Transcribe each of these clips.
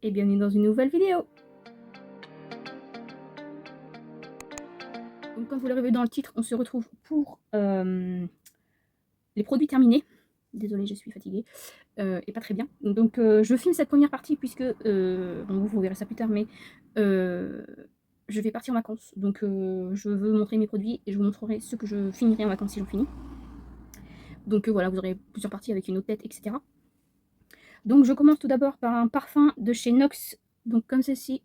et bienvenue dans une nouvelle vidéo. Donc comme vous l'avez vu dans le titre, on se retrouve pour les produits terminés. Désolée, je suis fatiguée et pas très bien. Donc je filme cette première partie puisque, bon, vous verrez ça plus tard, mais je vais partir en vacances. Donc je veux montrer mes produits et je vous montrerai ce que je finirai en vacances si j'en finis. Donc voilà, vous aurez plusieurs parties avec une autre tête, etc. Donc je commence tout d'abord par un parfum de chez NOX, donc comme ceci,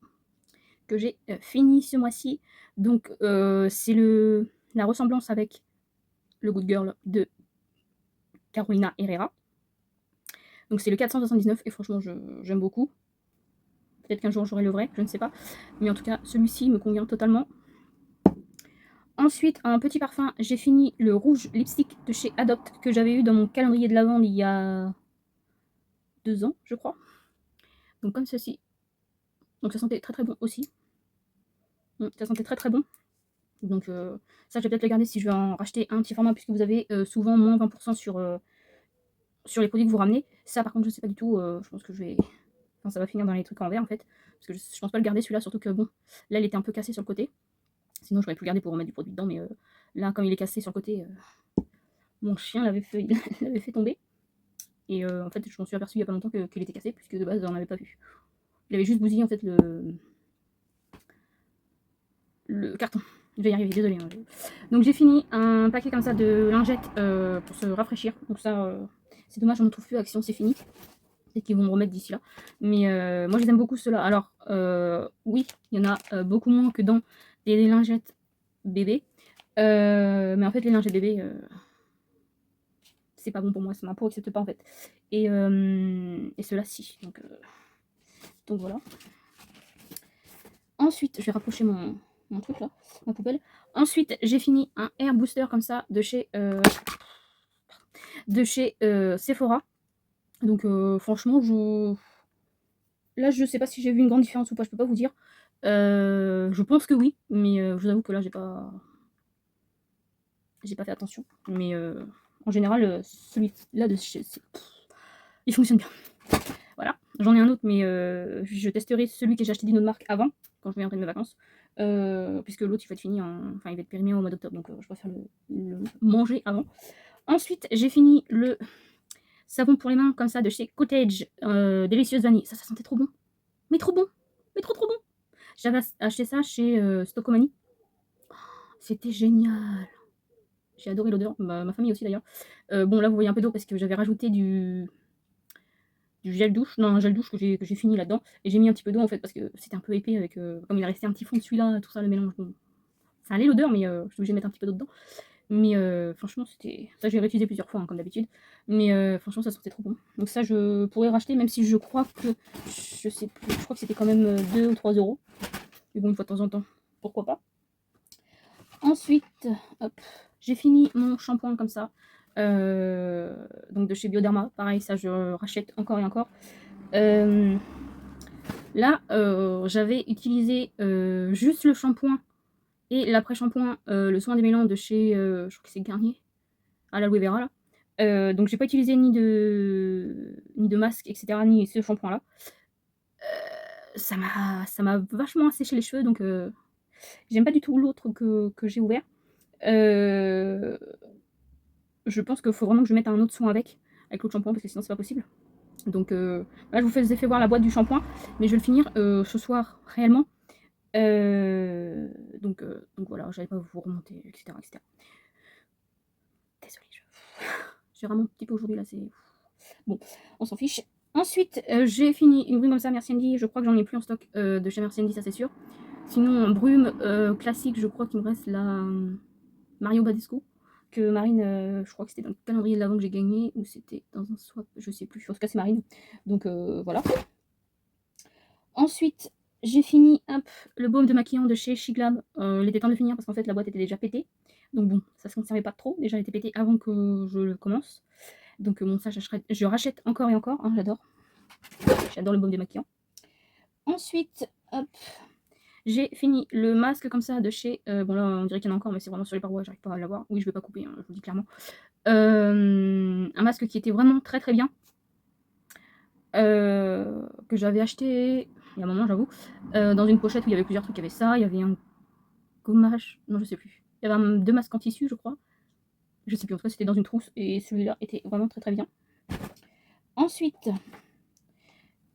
que j'ai fini ce mois-ci. Donc c'est la ressemblance avec le Good Girl de Carolina Herrera. Donc c'est le 479 et franchement j'aime beaucoup. Peut-être qu'un jour j'aurai le vrai, je ne sais pas. Mais en tout cas celui-ci me convient totalement. Ensuite, un petit parfum, j'ai fini le rouge lipstick de chez Adopt que j'avais eu dans mon calendrier de l'Avent il y a 2 ans, je crois. Donc comme ceci. Donc ça sentait très très bon aussi. Ça sentait très très bon. Donc ça, je vais peut-être le garder si je vais en racheter un petit format, puisque vous avez souvent moins 20% sur les produits que vous ramenez. Ça, par contre, je sais pas du tout. Je pense que je vais... Enfin, ça va finir dans les trucs en verre, en fait. Parce que je pense pas le garder, celui-là, surtout que, bon, là, il était un peu cassé sur le côté. Sinon, j'aurais pu le garder pour remettre du produit dedans, mais là, comme il est cassé sur le côté, mon chien l'avait fait tomber. Et en fait, je m'en suis aperçu il y a pas longtemps qu'il était cassé, puisque de base, on n'avait pas vu. Il avait juste bousillé, en fait, le carton. Je vais y arriver, désolé. Hein. Donc j'ai fini un paquet comme ça de lingettes pour se rafraîchir. Donc ça, c'est dommage, on ne trouve plus Action, c'est fini. Peut-être qu'ils vont me remettre d'ici là. Mais moi, je les aime beaucoup, ceux-là. Alors, oui, il y en a beaucoup moins que dans les lingettes bébés. Mais en fait, les lingettes bébés, c'est pas bon pour moi. Ma peau accepte pas, en fait. Et ceux-là, si. Donc voilà. Ensuite, je vais rapprocher mon truc là, ma poubelle. Ensuite, j'ai fini un Air Booster comme ça de chez Sephora. Donc franchement, là, je sais pas si j'ai vu une grande différence ou pas, je peux pas vous dire. Je pense que oui, mais je vous avoue que là, j'ai pas fait attention. Mais en général, celui-là de chez... il fonctionne bien. Voilà, j'en ai un autre, mais je testerai celui que j'ai acheté d'une autre marque avant, quand je viendrai de mes vacances. Puisque l'autre, il va être fini, enfin, il va être périmé au mois d'octobre, donc je préfère le manger avant. Ensuite, j'ai fini le savon pour les mains, comme ça, de chez Cottage, délicieuse vanille. Ça sentait trop bon. Mais trop bon. Mais trop bon. J'avais acheté ça chez Stockomanie. C'était génial. J'ai adoré l'odeur. Ma famille aussi, d'ailleurs. Bon, là, vous voyez un peu d'eau parce que j'avais rajouté du gel douche. Non, un gel douche que j'ai fini là-dedans. Et j'ai mis un petit peu d'eau, en fait, parce que c'était un peu épais avec... comme il a resté un petit fond de celui-là, tout ça, le mélange. Bon, ça allait l'odeur, mais je suis obligée de mettre un petit peu d'eau dedans. Mais franchement, c'était... Ça, j'ai réutilisé plusieurs fois, hein, comme d'habitude. Mais franchement, ça sentait trop bon. Donc ça, je pourrais racheter, même si je crois que... Je sais plus, je crois que c'était quand même 2 ou 3 euros. Mais bon, une fois de temps en temps, pourquoi pas. Ensuite, hop, j'ai fini mon shampoing comme ça. Donc de chez Bioderma. Pareil, ça, je rachète encore et encore. Là, j'avais utilisé juste le shampoing et l'après-shampoing, le soin démêlant de chez, je crois que c'est Garnier, à l'aloe vera là. Donc j'ai pas utilisé ni de masque, etc., ni ce shampoing là. Ça m'a vachement asséché les cheveux, donc j'aime pas du tout l'autre que j'ai ouvert. Je pense qu'il faut vraiment que je mette un autre soin avec l'autre shampoing, parce que sinon c'est pas possible. Donc là, je vous fais voir la boîte du shampoing, mais je vais le finir ce soir réellement. Donc voilà, j'allais pas vous remonter, etc. Désolée, j'ai vraiment un petit peu aujourd'hui là, c'est... Bon, on s'en fiche. Ensuite, j'ai fini une brume comme ça, Merci Andy. Je crois que j'en ai plus en stock de chez Merci Andy, ça c'est sûr. Sinon, en brume classique, je crois qu'il me reste la Mario Badescu. Que Marine, je crois que c'était dans le calendrier de l'avant que j'ai gagné, ou c'était dans un swap, je sais plus. En tout cas, c'est Marine. Donc voilà. Ensuite, j'ai fini le baume de maquillant de chez Shiglab. Il était temps de finir parce qu'en fait la boîte était déjà pétée. Donc bon, ça se conservait pas trop. Déjà, elle était pétée avant que je le commence. Donc bon, ça, je rachète encore et encore. Hein, j'adore. J'adore le baume démaquillant. Ensuite, hop, j'ai fini le masque comme ça de chez... bon là, on dirait qu'il y en a encore, mais c'est vraiment sur les parois, j'arrive pas à l'avoir. Oui, je vais pas couper, hein, je vous le dis clairement. Un masque qui était vraiment très très bien. que j'avais acheté il y a un moment, j'avoue, dans une pochette où il y avait plusieurs trucs. Il y avait ça, il y avait un gommage, non, je sais plus. Il y avait 2 masques en tissu, je crois. Je sais plus, en tout cas, c'était dans une trousse et celui-là était vraiment très très bien. Ensuite,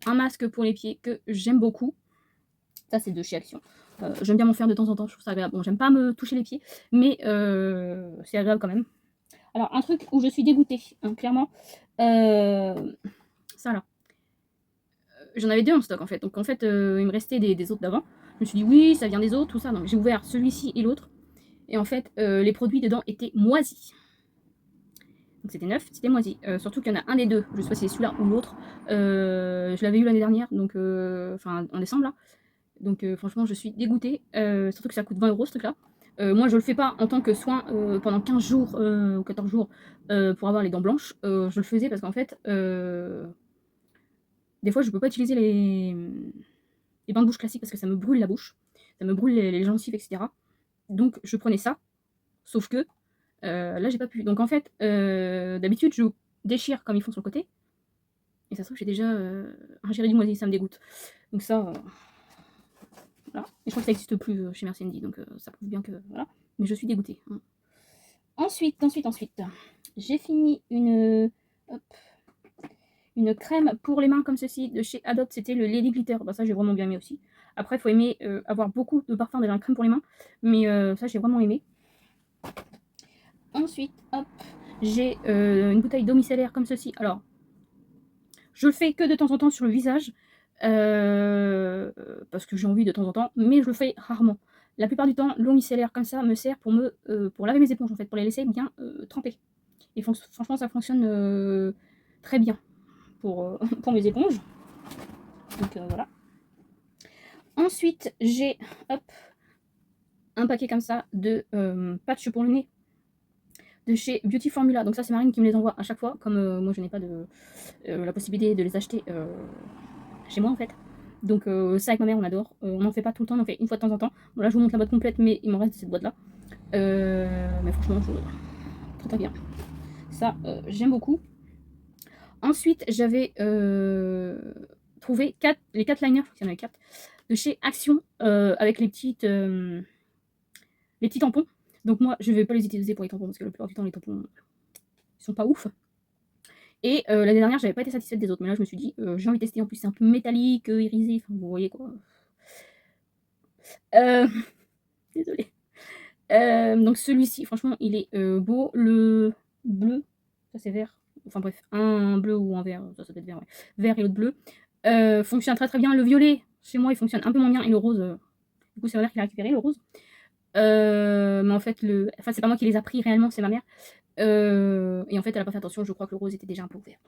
un masque pour les pieds que j'aime beaucoup. Ça, c'est de chez Action. J'aime bien m'en faire de temps en temps, je trouve ça agréable. Bon, j'aime pas me toucher les pieds, mais c'est agréable quand même. Alors, un truc où je suis dégoûtée, hein, clairement, ça là. J'en avais 2 en stock en fait. Donc en fait, il me restait des autres d'avant. Je me suis dit oui, ça vient des autres, tout ça. Donc j'ai ouvert celui-ci et l'autre. Et en fait, les produits dedans étaient moisis. Donc c'était neuf, c'était moisi. Surtout qu'il y en a un des deux, je sais pas si c'est celui-là ou l'autre. Je l'avais eu l'année dernière, donc enfin en décembre là. Donc franchement, je suis dégoûtée. Surtout que ça coûte 20 € ce truc-là. Moi, je le fais pas en tant que soin pendant 15 jours ou 14 jours pour avoir les dents blanches. Je le faisais parce qu'en fait, des fois, je peux pas utiliser les bains de bouche classiques parce que ça me brûle la bouche, ça me brûle les gencives, etc. Donc, je prenais ça, sauf que là, j'ai pas pu. Donc, en fait, d'habitude, je déchire comme ils font sur le côté, et ça se trouve, j'ai déjà ingéré du moisi, ça me dégoûte. Donc, ça, voilà. Et je crois que ça n'existe plus chez Merci Andy, donc ça prouve bien que voilà. Mais je suis dégoûtée. Hein. Ensuite, j'ai fini hop, une crème pour les mains comme ceci de chez Adopt, c'était le Lady Glitter. Bah, ça, j'ai vraiment bien aimé aussi. Après, il faut aimer avoir beaucoup de parfums déjà, une crème pour les mains, mais ça, j'ai vraiment aimé. Ensuite, hop, j'ai une bouteille d'eau micellaire comme ceci. Alors, je le fais que de temps en temps sur le visage, parce que j'ai envie de temps en temps, mais je le fais rarement. La plupart du temps, l'eau micellaire comme ça me sert pour laver mes éponges, en fait, pour les laisser bien trempées. Et franchement, ça fonctionne très bien pour mes éponges. Donc voilà. Ensuite, j'ai un paquet comme ça de patchs pour le nez de chez Beauty Formula. Donc ça, c'est Marine qui me les envoie à chaque fois, comme moi je n'ai pas la possibilité de les acheter chez moi en fait. Donc ça avec ma mère on adore. On n'en fait pas tout le temps, on en fait une fois de temps en temps. Bon là je vous montre la boîte complète, mais il m'en reste de cette boîte là. Mais franchement, très très bien. Ça, j'aime beaucoup. Ensuite, j'avais trouvé les 4 liners, il y en avait 4, de chez Action avec les petits tampons. Donc moi, je ne vais pas les utiliser pour les tampons parce que la plupart du temps, les tampons ils sont pas ouf. Et l'année dernière, j'avais pas été satisfaite des autres, mais là, je me suis dit, j'ai envie de tester. En plus, c'est un peu métallique, irisé, enfin, vous voyez quoi. Désolée. Donc celui-ci, franchement, il est beau. Le bleu, ça c'est vert. Enfin bref, un bleu ou un vert, ça peut être vert, ouais. Vert et l'autre bleu. Fonctionne très très bien. Le violet, chez moi, il fonctionne un peu moins bien. Et le rose, du coup, c'est ma mère qui l'a récupéré, le rose. Mais en fait, c'est pas moi qui les a pris réellement, c'est ma mère. Et en fait, elle a pas fait attention. Je crois que le rose était déjà un peu ouvert.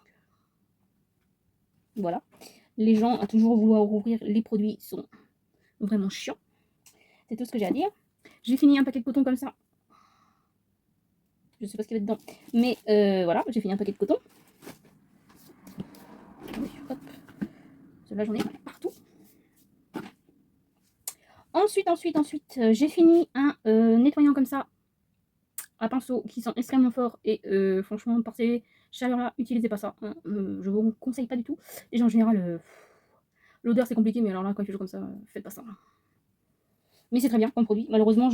Donc, voilà. Les gens à toujours vouloir rouvrir les produits sont vraiment chiants. C'est tout ce que j'ai à dire. J'ai fini un paquet de coton comme ça. Je sais pas ce qu'il y avait dedans. Mais voilà, j'ai fini un paquet de coton. Hop. Celui-là, j'en ai partout. Ensuite, j'ai fini un nettoyant comme ça à pinceau qui sent extrêmement fort. Et franchement, par ces chaleurs-là, utilisez pas ça. Hein. Je vous conseille pas du tout. Déjà, en général, l'odeur c'est compliqué, mais alors là, quand il fait chaud comme ça, faites pas ça. Mais c'est très bien comme produit. Malheureusement,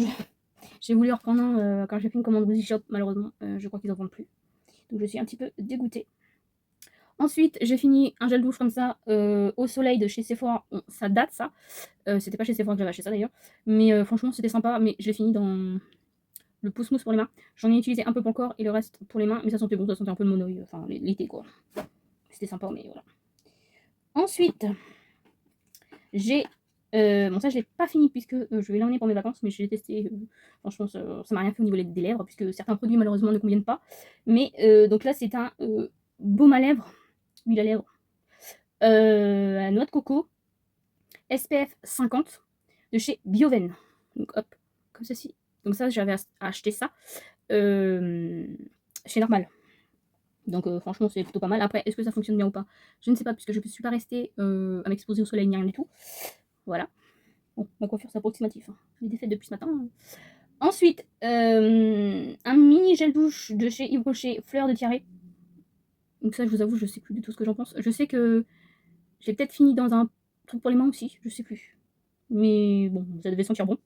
j'ai voulu en reprendre un quand j'ai fait une commande Boozy Shop. Malheureusement, je crois qu'ils en vendent plus. Donc je suis un petit peu dégoûtée. Ensuite, j'ai fini un gel douche comme ça au soleil de chez Sephora. Bon, ça date ça. C'était pas chez Sephora que j'avais acheté ça d'ailleurs. Mais franchement, c'était sympa. Mais je l'ai fini dans le pouce mousse pour les mains. J'en ai utilisé un peu pour le corps et le reste pour les mains. Mais ça sentait bon, ça sentait un peu le monoï. Enfin, l'été quoi. C'était sympa, mais voilà. Ensuite, j'ai. Bon, ça, je l'ai pas fini puisque je vais l'emmener pour mes vacances. Mais je l'ai testé. Franchement, ça m'a rien fait au niveau des lèvres. Puisque certains produits, malheureusement, ne conviennent pas. Mais donc là, c'est un baume à lèvres. Huile à lèvres. À noix de coco. SPF 50 de chez Bioven. Donc hop, comme ceci. Donc ça, j'avais acheté ça chez Normal. Donc franchement, c'est plutôt pas mal. Après, est-ce que ça fonctionne bien ou pas? Je ne sais pas, puisque je ne suis pas restée à m'exposer au soleil ni rien du tout. Voilà. Bon, ma coiffure, c'est approximatif. Hein. J'ai des fêtes depuis ce matin. Hein. Ensuite, un mini gel douche de chez Yves Rocher, fleur de tiare. Donc ça, je vous avoue, je sais plus du tout ce que j'en pense. Je sais que J'ai peut-être fini dans un truc pour les mains aussi, je sais plus. Mais bon, ça devait sentir bon.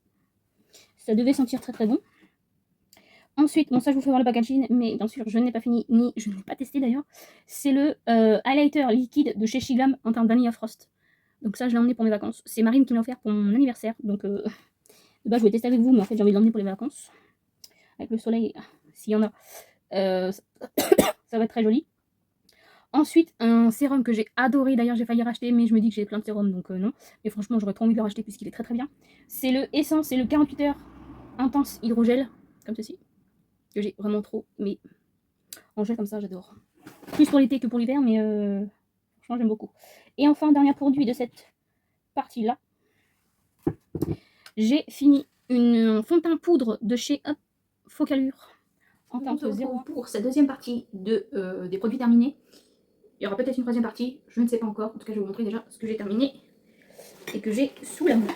Ça devait sentir très très bon. Ensuite, bon ça je vous fais voir le packaging, mais bien sûr je n'ai pas fini, ni je ne l'ai pas testé d'ailleurs. C'est le highlighter liquide de chez Shiglam en teint Vanilla Frost. Donc ça je l'ai emmené pour mes vacances. C'est Marine qui me l'a offert pour mon anniversaire, donc de base je voulais tester avec vous, mais en fait j'ai envie de l'emmener pour les vacances. Avec le soleil, s'il y en a, ça va être très joli. Ensuite, un sérum que j'ai adoré, d'ailleurs j'ai failli racheter, mais je me dis que j'ai plein de sérums, donc non. Mais franchement j'aurais trop envie de le racheter puisqu'il est très très bien. C'est le Essence, c'est le 48 heures intense hydrogel, comme ceci. Que j'ai vraiment trop, mais en gel comme ça j'adore. Plus pour l'été que pour l'hiver, mais franchement j'aime beaucoup. Et enfin, dernier produit de cette partie-là, j'ai fini un fond de teint poudre de chez Focalure en teinte 0 pour cette deuxième partie des produits terminés. Il y aura peut-être une troisième partie, je ne sais pas encore. En tout cas, je vais vous montrer déjà ce que j'ai terminé et que j'ai sous la main.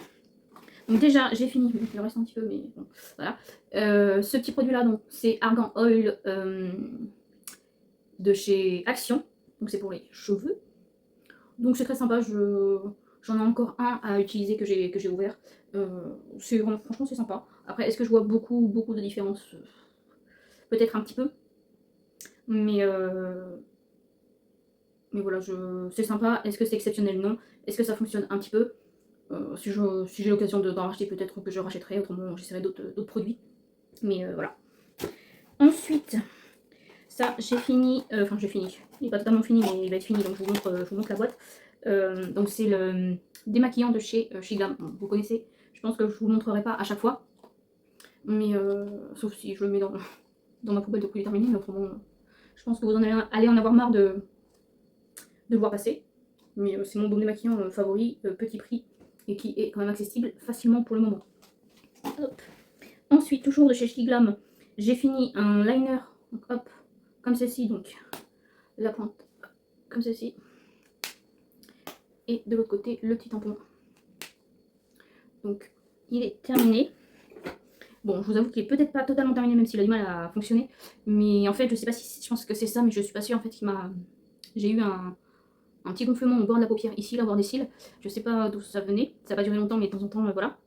Donc déjà, j'ai fini. Il me reste un petit peu, mais bon, voilà. Ce petit produit-là, donc c'est Argan Oil de chez Action. Donc c'est pour les cheveux. Donc c'est très sympa. J'en ai encore un à utiliser que j'ai ouvert. Franchement, c'est sympa. Après, est-ce que je vois beaucoup de différence? Peut-être un petit peu. Mais voilà, c'est sympa. Est-ce que c'est exceptionnel? Non. Est-ce que ça fonctionne un petit peu? Si j'ai l'occasion d'en racheter, peut-être que je rachèterai. Autrement, j'essaierai d'autres produits. Mais voilà. Ensuite, ça, j'ai fini. Enfin, j'ai fini. Il n'est pas totalement fini, mais il va être fini. Donc, je vous montre la boîte. Donc, c'est le démaquillant de chez Shiglam. Bon, vous connaissez. Je pense que je vous le montrerai pas à chaque fois. Mais sauf si je le mets dans ma poubelle de produits terminés. Mais autrement, je pense que vous allez en avoir marre de voir passer. Mais c'est mon baume démaquillant favori, petit prix, et qui est quand même accessible facilement pour le moment. Hop. Ensuite, toujours de chez Shiglam, j'ai fini un liner, donc hop, comme ceci, donc la pointe, comme ceci. Et de l'autre côté, le petit tampon. Donc, il est terminé. Bon, je vous avoue qu'il est peut-être pas totalement terminé, même s'il a du mal à fonctionner. Mais en fait, je sais pas si, je pense que c'est ça, mais je suis pas sûre en fait j'ai eu un petit gonflement au bord de la paupière, ici, là, au bord des cils. Je sais pas d'où ça venait, ça va pas duré longtemps, mais de temps en temps, voilà.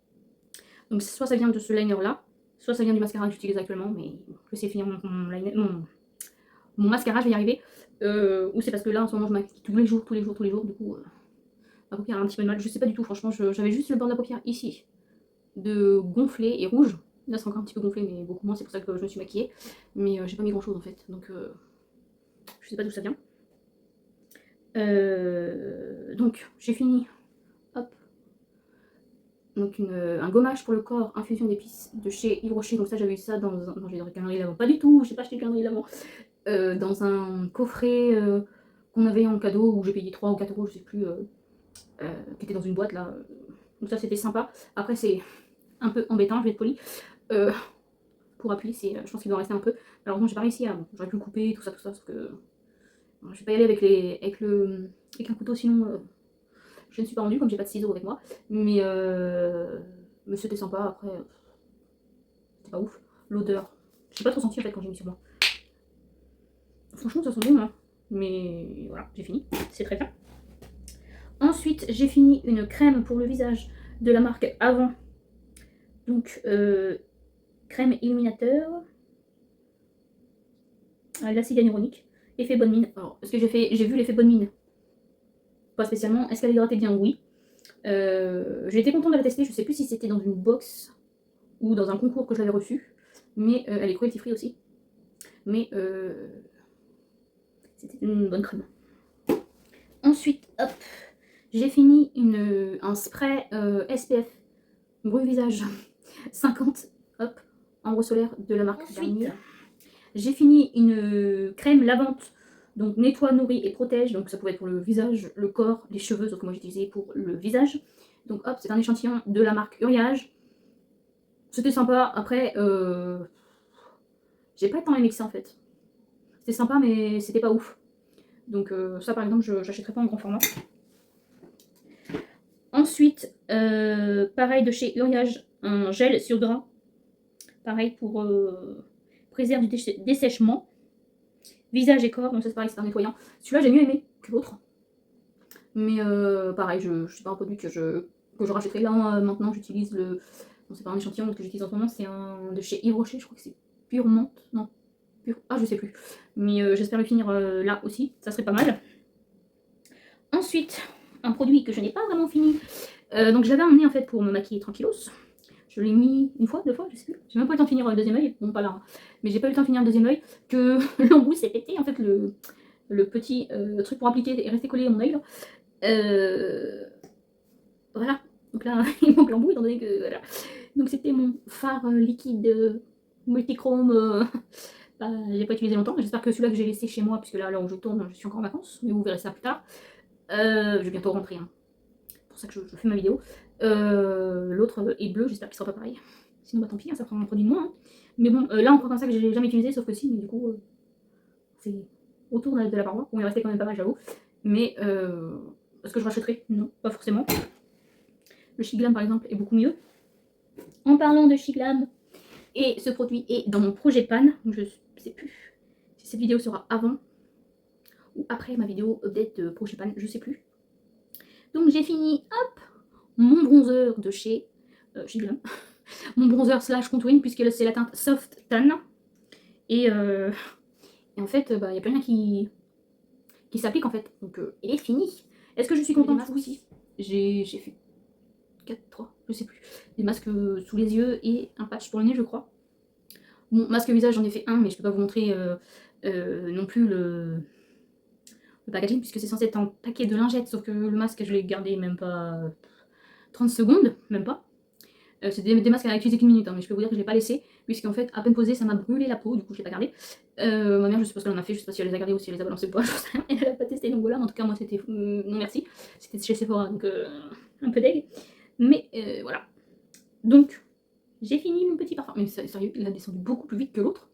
Donc soit ça vient de ce liner là, soit ça vient du mascara que j'utilise actuellement, mais je vais essayer de finir mon mascara, je vais y arriver. Ou c'est parce que là, en ce moment, je maquille tous les jours, du coup, ma paupière a un petit peu de mal. Je sais pas du tout, franchement, j'avais juste le bord de la paupière ici, de gonflé et rouge. Là, c'est encore un petit peu gonflé, mais beaucoup moins, c'est pour ça que je me suis maquillée. Mais j'ai pas mis grand chose en fait, donc je sais pas d'où ça vient. Donc j'ai fini, hop, donc un gommage pour le corps, infusion d'épices de chez Yves Rocher. Donc ça j'avais eu ça dans un... Non, j'ai le calendrier d'avant, pas du tout, j'ai pas acheté le calendrier d'avant. Dans un coffret qu'on avait en cadeau, où j'ai payé 3 ou 4 euros, je sais plus, qui était dans une boîte là. Donc ça c'était sympa. Après c'est un peu embêtant, je vais être polie. Pour appuyer, je pense qu'il doit en rester un peu. Malheureusement j'ai pas réussi à... J'aurais pu le couper, tout ça, sauf que... Je vais pas y aller avec un couteau, sinon je ne suis pas rendue, comme j'ai pas de ciseaux avec moi. Mais c'était sympa. Après, c'était pas ouf. L'odeur, j'ai pas trop senti en fait quand j'ai mis sur moi. Franchement, ça sent bon, hein. Mais voilà, j'ai fini. C'est très bien. Ensuite, j'ai fini une crème pour le visage de la marque Avant. Donc, crème illuminateur. L'acide hyaluronique. Effet bonne mine. Alors, ce que j'ai vu l'effet bonne mine. Pas spécialement. Est-ce qu'elle hydratait bien? Oui. J'ai été contente de la tester. Je sais plus si c'était dans une box ou dans un concours que j'avais reçu. Mais elle est cruelty free aussi. Mais c'était une bonne crème. Ensuite, hop, j'ai fini un spray SPF brûle visage 50, hop, ambre solaire de la marque Garnier. J'ai fini une crème lavante, donc nettoie, nourrit et protège. Donc ça pouvait être pour le visage, le corps, les cheveux, sauf que moi j'ai utilisé pour le visage. Donc hop, c'est un échantillon de la marque Uriage. C'était sympa. Après, j'ai pas tant aimé que ça en fait. C'était sympa, mais c'était pas ouf. Donc ça par exemple, je n'achèterai pas en grand format. Ensuite, pareil de chez Uriage, un gel sur gras. Pareil pour préserve du dessèchement. Visage et corps, donc ça c'est pareil, c'est un nettoyant. Celui-là j'ai mieux aimé que l'autre. Mais pareil, c'est pas un produit que je rachèterai. Là, maintenant, j'utilise le... Bon, c'est pas un échantillon que j'utilise en ce moment, c'est un de chez Yves Rocher, je crois que c'est Pure Menthe. Non, Pure... Ah, je sais plus. Mais j'espère le finir là aussi, ça serait pas mal. Ensuite, un produit que je n'ai pas vraiment fini. Donc j'avais emmené en fait pour me maquiller tranquillos. Je l'ai mis une fois, deux fois, je sais plus. J'ai même pas eu le temps de finir le deuxième œil. Bon, pas là. Hein. Mais j'ai pas eu le temps de finir le deuxième œil. Que l'embout s'est pété. En fait, le petit truc pour appliquer est resté collé à mon œil. Voilà. Donc là, il manque l'embout étant donné que. Voilà. Donc c'était mon phare liquide multichrome. Bah, j'ai pas utilisé longtemps. J'espère que celui-là que j'ai laissé chez moi, puisque là, où je tourne, je suis encore en vacances. Mais vous verrez ça plus tard. Je vais bientôt rentrer. Hein. C'est pour ça que je fais ma vidéo. L'autre est bleu, j'espère qu'il sera pas pareil. Sinon, bah tant pis, hein, ça prend un produit de moins. Hein. Mais bon, là encore comme ça que j'ai jamais utilisé, sauf que si, mais du coup, c'est autour de la paroi. Bon, il restait quand même pas mal, j'avoue. Mais est-ce que je rachèterai? Non, pas forcément. Le Shiglam, par exemple, est beaucoup mieux. En parlant de Shiglam, et ce produit est dans mon projet pan, donc je sais plus si cette vidéo sera avant ou après ma vidéo update projet pan, je sais plus. Donc j'ai fini, hop, mon bronzer de chez Shiglam. Mon bronzer slash contouring, puisque c'est la teinte Soft Tan. Et en fait, bah, y a plus rien qui s'applique en fait. Donc il est fini. Est-ce que je suis contente? Oui. J'ai fait 3, je sais plus. Des masques sous les yeux et un patch pour le nez, je crois. Bon, masque visage, j'en ai fait un, mais je peux pas vous montrer non plus le packaging, puisque c'est censé être en paquet de lingettes, sauf que le masque, je l'ai gardé même pas 30 secondes, même pas. C'est des masques à utiliser qu'une minute, hein, mais je peux vous dire que je l'ai pas laissé, puisqu'en fait, à peine posé, ça m'a brûlé la peau, du coup je l'ai pas gardé. Ma mère, je sais pas ce qu'elle en a fait, je sais pas si elle les a gardés ou si elle les a balancés ou pas, elle a pas testé, donc voilà, mais en tout cas, moi c'était non merci, c'était chez Sephora, donc un peu deg. Mais voilà. Donc, j'ai fini mon petit parfum, mais sérieux, il a descendu beaucoup plus vite que l'autre.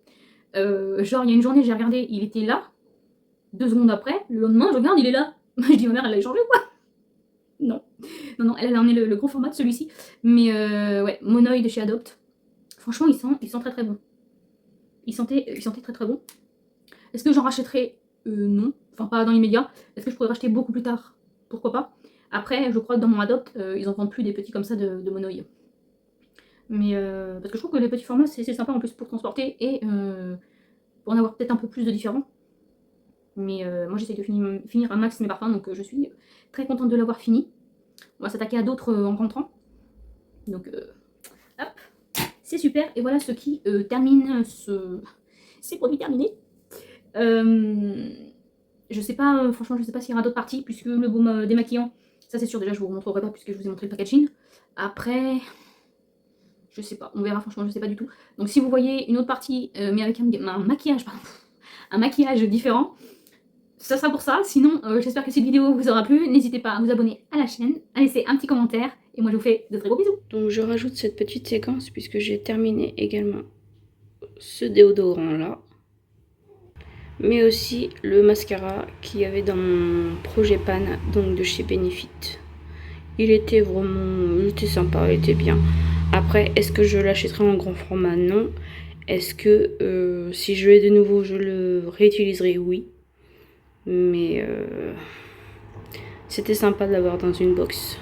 Genre, il y a une journée, j'ai regardé, il était là, 2 secondes après, le lendemain, je regarde, il est là. Je dis, ma mère, elle l'a changé ou quoi? Non. Non, elle a emmené le gros format de celui-ci. Mais ouais, Monoï de chez Adopt. Franchement, il sent très très bon. Il sentait très très bon. Est-ce que j'en rachèterai? Non. Enfin, pas dans l'immédiat. Est-ce que je pourrais racheter beaucoup plus tard? Pourquoi pas. Après, je crois que dans mon Adopt, ils en vendent plus des petits comme ça de Monoï. Mais parce que je trouve que les petits formats, c'est sympa en plus pour transporter et pour en avoir peut-être un peu plus de différents. Mais moi, j'essaie de finir un max mes parfums, donc je suis très contente de l'avoir fini. On va s'attaquer à d'autres en rentrant. Donc, hop, c'est super. Et voilà ce qui termine ces produits terminés. Je sais pas, franchement, je sais pas s'il y aura d'autres parties, puisque le baume démaquillant, ça c'est sûr, déjà je vous montrerai pas, puisque je vous ai montré le packaging. Après, je sais pas, on verra, franchement, je sais pas du tout. Donc si vous voyez une autre partie, mais avec un maquillage, pardon, un maquillage différent, ça sera pour ça. Sinon, j'espère que cette vidéo vous aura plu. N'hésitez pas à vous abonner à la chaîne, à laisser un petit commentaire. Et moi, je vous fais de très gros bisous. Donc, je rajoute cette petite séquence puisque j'ai terminé également ce déodorant-là. Mais aussi le mascara qu'il y avait dans mon projet pan, donc de chez Benefit. Il était sympa, il était bien. Après, est-ce que je l'achèterai en grand format? Non. Est-ce que si je l'ai de nouveau, je le réutiliserai? Oui. Mais c'était sympa de l'avoir dans une box.